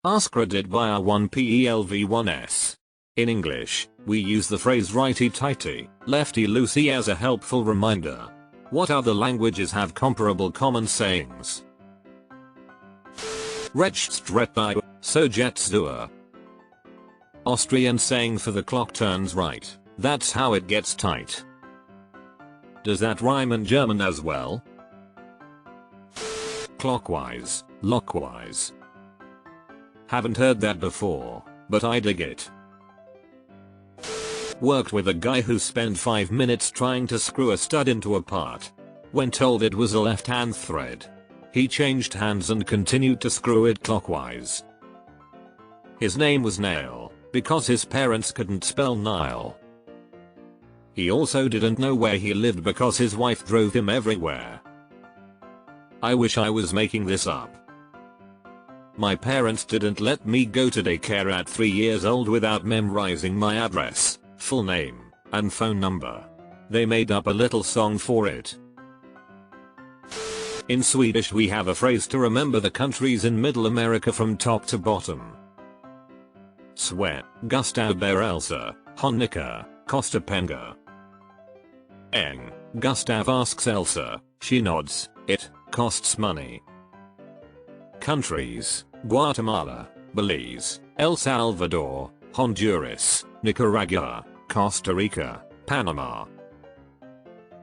AskReddit via 1PELV1S. In English, we use the phrase righty tighty, lefty loosey as a helpful reminder. What other languages have comparable common sayings? Rechtstrettai, so jet's Austrian saying for the clock turns right, that's how it gets tight. Does that rhyme in German as well? Clockwise, lockwise. Haven't heard that before, but I dig it. Worked with a guy who spent 5 minutes trying to screw a stud into a part. When told it was a left-hand thread, he changed hands and continued to screw it clockwise. His name was Nail, because his parents couldn't spell Nile. He also didn't know where he lived because his wife drove him everywhere. I wish I was making this up. My parents didn't let me go to daycare at 3 years old without memorizing my address, full name, and phone number. They made up a little song for it. In Swedish we have a phrase to remember the countries in Middle America from top to bottom. Sweat, Gustav ber Elsa, Honica, Costa Penga. Eng, Gustav asks Elsa, she nods, it costs money. Countries, Guatemala, Belize, El Salvador, Honduras, Nicaragua, Costa Rica, Panama.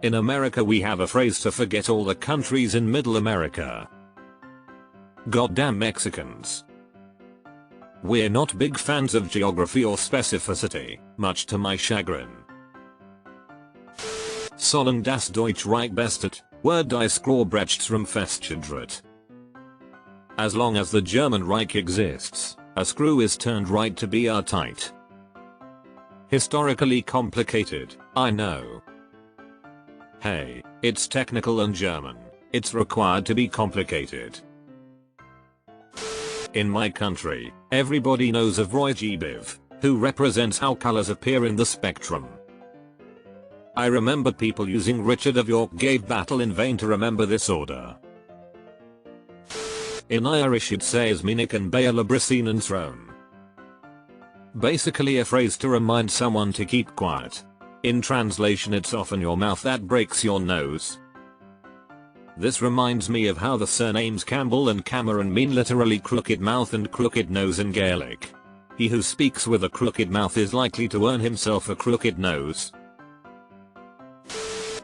In America we have a phrase to forget all the countries in Middle America. Goddamn Mexicans. We're not big fans of geography or specificity, much to my chagrin. Sollen das Deutsch Reich bestet, wird die Skrawbrechtsraum festgedreht. As long as the German Reich exists, a screw is turned right to be tight. Historically complicated, I know. Hey, it's technical and German, it's required to be complicated. In my country, everybody knows of Roy G. Biv, who represents how colors appear in the spectrum. I remember people using Richard of York gave battle in vain to remember this order. In Irish it says Minik and Baal Abrisin and Throne. Basically a phrase to remind someone to keep quiet. In translation it's often your mouth that breaks your nose. This reminds me of how the surnames Campbell and Cameron mean literally crooked mouth and crooked nose in Gaelic. He who speaks with a crooked mouth is likely to earn himself a crooked nose.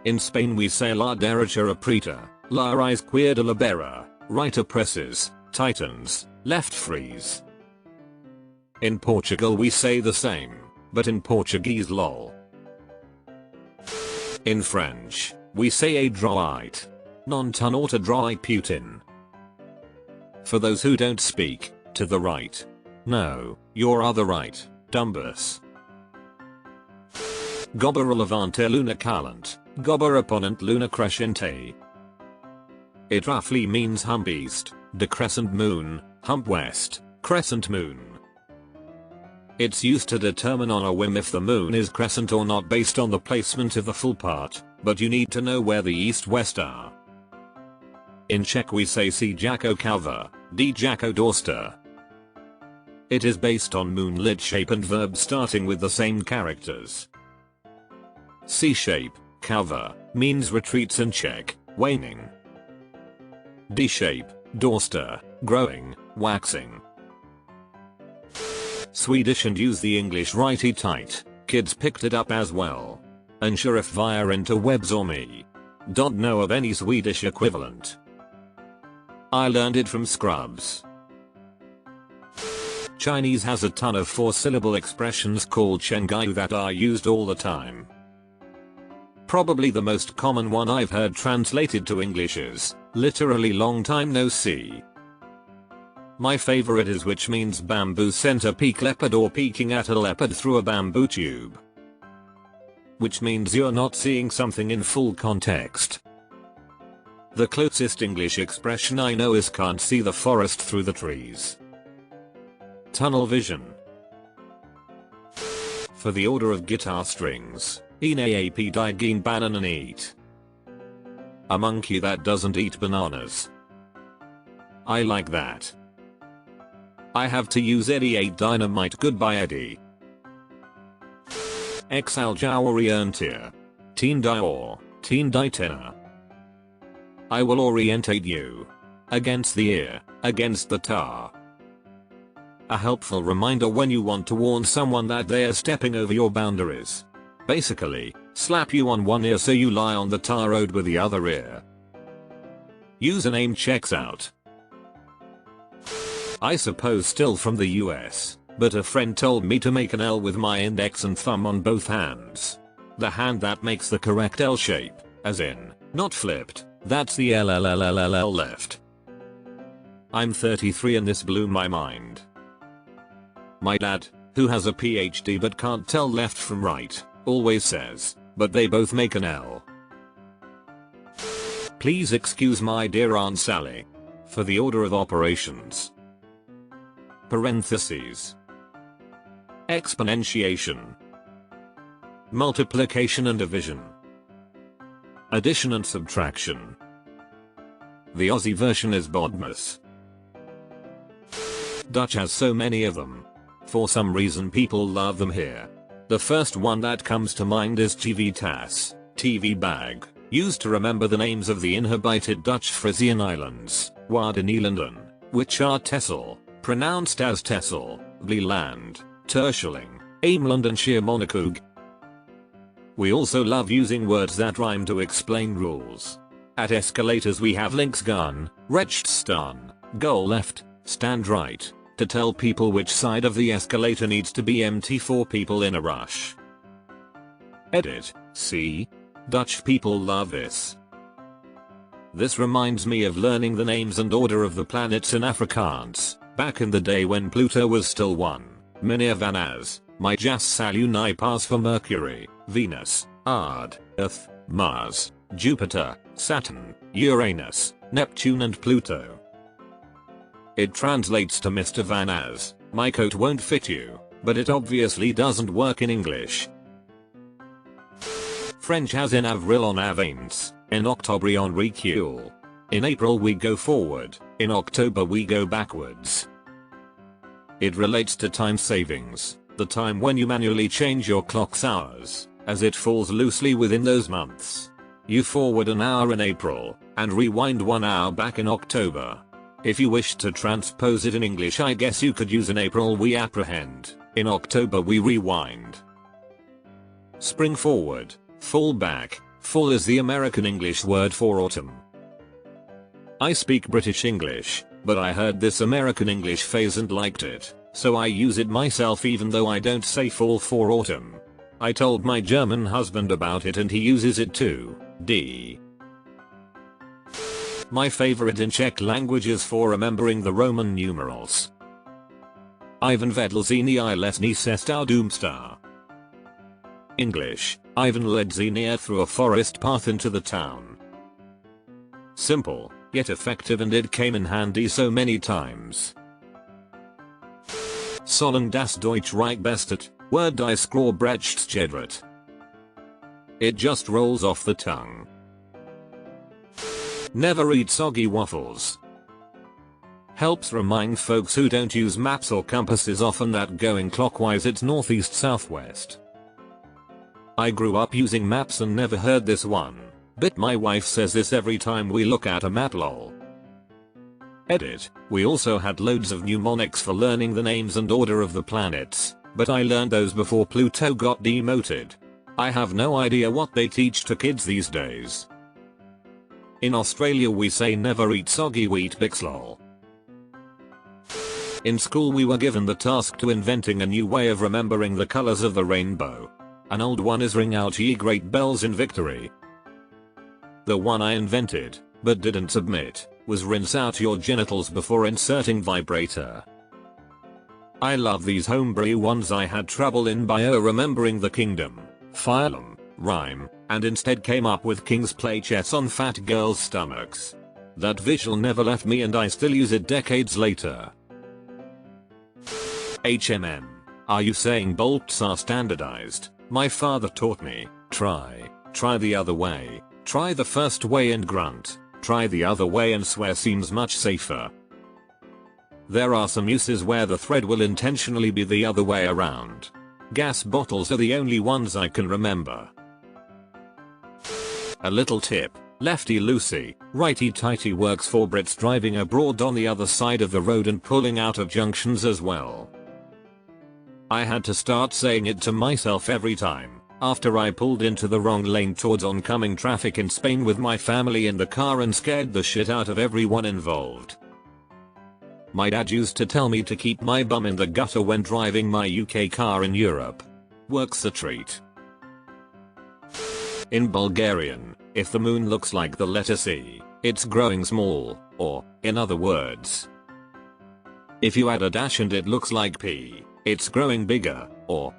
In Spain we say la derecha apreta, la izquierda libera, right oppresses, tightens, left frees. In Portugal we say the same, but in Portuguese lol. In French, we say a droit, non ton or to dry Putin. For those who don't speak, to the right. No, your other right, dumbus. Gobber levante luna calent, gobber opponent luna crescente. It roughly means hump east, decrescent moon, hump west, crescent moon. It's used to determine on a whim if the moon is crescent or not based on the placement of the full part, but you need to know where the east-west are. In Czech we say si jako kalva, d jako dorsta. It is based on moonlit shape and verb starting with the same characters. C-shape, kalva, means retreats in Czech, waning. D-shape, dorsta, growing, waxing. Swedish and use the English righty tight, kids picked it up as well. Unsure if via interwebs or me. Don't know of any Swedish equivalent. I learned it from Scrubs. Chinese has a ton of 4-syllable expressions called Chengai that are used all the time. Probably the most common one I've heard translated to English is, literally long time no see. My favorite is which means bamboo center peak leopard or peeking at a leopard through a bamboo tube. Which means you're not seeing something in full context. The closest English expression I know is can't see the forest through the trees. Tunnel vision. For the order of guitar strings, Enaap digeen banana eat. A monkey that doesn't eat bananas. I like that. I have to use Eddie 8 dynamite. Goodbye Eddie. Exal Orientir. Teen Dior. Teen Ditena. I will orientate you. Against the ear, against the tar. A helpful reminder when you want to warn someone that they are stepping over your boundaries. Basically, slap you on one ear so you lie on the tar road with the other ear. Username checks out. I suppose still from the US, but a friend told me to make an L with my index and thumb on both hands. The hand that makes the correct L shape, as in, not flipped, that's the LLLLL left. I'm 33 and this blew my mind. My dad, who has a PhD but can't tell left from right, always says, but they both make an L. Please excuse my dear Aunt Sally. For the order of operations. Parentheses. Exponentiation. Multiplication and division. Addition and subtraction. The Aussie version is Bodmas. Dutch has so many of them. For some reason people love them here. The first one that comes to mind is TV tas, TV bag, used to remember the names of the inhabited Dutch Frisian islands, Waddenelanden, which are Texel, pronounced as Texel, Vlieland, Terschelling, Ameland and Schiermonnikoog. We also love using words that rhyme to explain rules. At escalators we have linksgaan, rechtstaan, go left, stand right, to tell people which side of the escalator needs to be empty for people in a rush. Edit, see? Dutch people love this. This reminds me of learning the names and order of the planets in Afrikaans, back in the day when Pluto was still one. Meneer Van As, my jas salu nai pas for Mercury, Venus, Aard, Earth, Mars, Jupiter, Saturn, Uranus, Neptune and Pluto. It translates to Mr. Van As, my coat won't fit you, but it obviously doesn't work in English. French has in avril on avance, in Octobre on recule. In April we go forward, in October we go backwards. It relates to time savings, the time when you manually change your clock's hours, as it falls loosely within those months. You forward an hour in April, and rewind 1 hour back in October. If you wished to transpose it in English I guess you could use in April we apprehend, in October we rewind. Spring forward, fall back, fall is the American English word for autumn. I speak British English, but I heard this American English phrase and liked it, so I use it myself even though I don't say fall for autumn. I told my German husband about it and he uses it too, D. My favorite in Czech language is for remembering the Roman numerals. Ivan Vedlzini I lesni sestau doomstar. English, Ivan led Xenia through a forest path into the town. Simple, yet effective, and it came in handy so many times. Sollen das Deutsch Reich bestet, word die Skrorbrechtstjedret. It just rolls off the tongue. Never eat soggy waffles. Helps remind folks who don't use maps or compasses often that going clockwise it's northeast southwest. I grew up using maps and never heard this one, but my wife says this every time we look at a map lol. Edit, we also had loads of mnemonics for learning the names and order of the planets, but I learned those before Pluto got demoted. I have no idea what they teach to kids these days. In Australia we say never eat soggy wheat bix lol. In school we were given the task to inventing a new way of remembering the colors of the rainbow. An old one is ring out ye great bells in victory. The one I invented, but didn't submit, was rinse out your genitals before inserting vibrator. I love these homebrew ones. I had trouble in bio remembering the kingdom, phylum, rhyme, and instead came up with kings play chess on fat girls' stomachs. That visual never left me and I still use it decades later. HMM. Are you saying bolts are standardized? My father taught me, try the other way, try the first way and grunt, try the other way and swear seems much safer. There are some uses where the thread will intentionally be the other way around. Gas bottles are the only ones I can remember. A little tip. Lefty Loosey, Righty Tighty works for Brits driving abroad on the other side of the road and pulling out of junctions as well. I had to start saying it to myself every time, after I pulled into the wrong lane towards oncoming traffic in Spain with my family in the car and scared the shit out of everyone involved. My dad used to tell me to keep my bum in the gutter when driving my UK car in Europe. Works a treat. In Bulgarian, if the moon looks like the letter C, it's growing small, or, in other words, if you add a dash and it looks like P, it's growing bigger, or,